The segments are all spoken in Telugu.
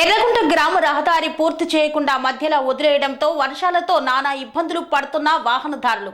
ఎర్రగుంట గ్రామ రహదారి పూర్తి చేయకుండా మధ్యలో వదిలేయడంతో వర్షాలతో నానా ఇబ్బందులు పడుతున్న వాహనదారులు.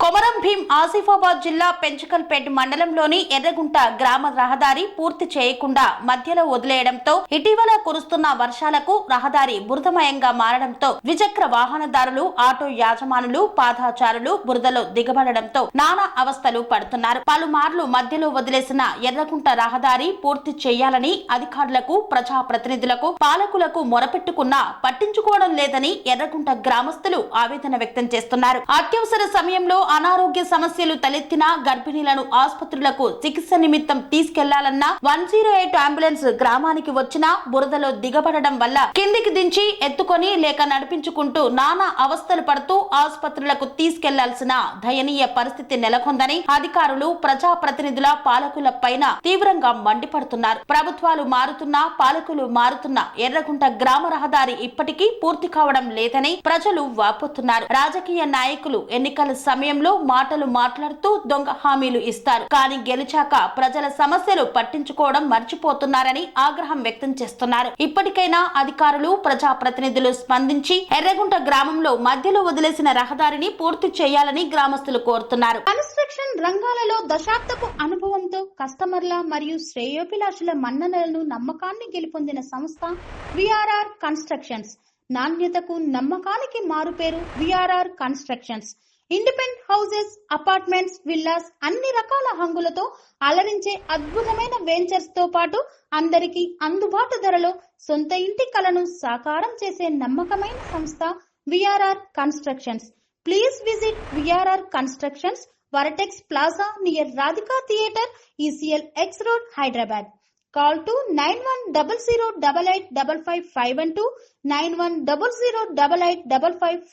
కొమరం భీం ఆసిఫాబాద్ జిల్లా పెంచకల్పేట మండలంలోని ఎర్రగుంట గ్రామ రహదారి పూర్తి చేయకుండా మధ్యలో వదిలేయడంతో ఇటీవల కురుస్తున్న వర్షాలకు రహదారి బురదమయంగా మారడంతో ద్విచక్ర వాహనదారులు, ఆటో యాజమానులు, పాదచారులు బురదలో దిగబడడంతో నానా అవస్థలు పడుతున్నారు. పలుమార్లు మధ్యలో వదిలేసిన ఎర్రగుంట రహదారి పూర్తి చేయాలని అధికారులకు, ప్రజాప్రతినిధులకు, పాలకులకు మొరపెట్టుకున్నా పట్టించుకోవడం లేదని ఎర్రగుంట గ్రామస్తులు ఆవేదన వ్యక్తం చేస్తున్నారు. అత్యవసర సమయంలో అనారోగ్య సమస్యలు తలెత్తిన గర్భిణీలను ఆసుపత్రులకు చికిత్స నిమిత్తం తీసుకెళ్లాలన్నా 108 అంబులెన్స్ గ్రామానికి వచ్చినా బురదలో దిగబడడం వల్ల కిందికి దించి ఎత్తుకొని లేక నడిపించుకుంటూ నానా అవస్థలు పడుతూ ఆసుపత్రులకు తీసుకెళ్లాల్సిన దయనీయ పరిస్థితి నెలకొందని అధికారులు, ప్రజాప్రతినిధుల, పాలకుల పైన తీవ్రంగా మండిపడుతున్నారు. ప్రభుత్వాలు మారుతున్నా, పాలకులు మారుతున్నా ఎర్రగుంట గ్రామ రహదారి ఇప్పటికీ పూర్తి కావడం లేదని ప్రజలు వాపోతున్నారు. రాజకీయ నాయకులు ఎన్నికల సమయంలో మాటలు మాట్లాడుతూ దొంగ హామీలు ఇస్తారు, కానీ గెలిచాక ప్రజల సమస్యలు పట్టించుకోవడం మర్చిపోతున్నారని ఆగ్రహం వ్యక్తం చేస్తున్నారు. ఇప్పటికైనా అధికారులు, ప్రజాప్రతినిధులు స్పందించి ఎర్రగుంట గ్రామంలో మధ్యలో వదిలేసిన రహదారిని పూర్తి చేయాలని గ్రామస్తులు కోరుతున్నారు. కన్స్ట్రక్షన్ రంగాలలో దశాబ్దపు అనుభవంతో కస్టమర్ల మరియు శ్రేయోభిలాషుల మన్ననలను, నమ్మకాన్ని గెలుపొందిన సంస్థ విఆర్ఆర్ కన్స్ట్రక్షన్స్. నాణ్యతకు, నమ్మకానికి మారుపేరు VRR constructions. Independent houses, apartments, villas అన్ని రకాల హంగులతో అలరించే అద్భుతమైన వెంచర్స్ తో పాటు అందరికీ అందుబాటు ధరలో సొంత ఇంటి కలను సాకారం చేసే నమ్మకమైన సంస్థ VRR constructions. Please visit VRR constructions, వరటెక్స్ plaza near Radhika theatre, ECL X Road, Hyderabad. Call to 910088555512 9100885555.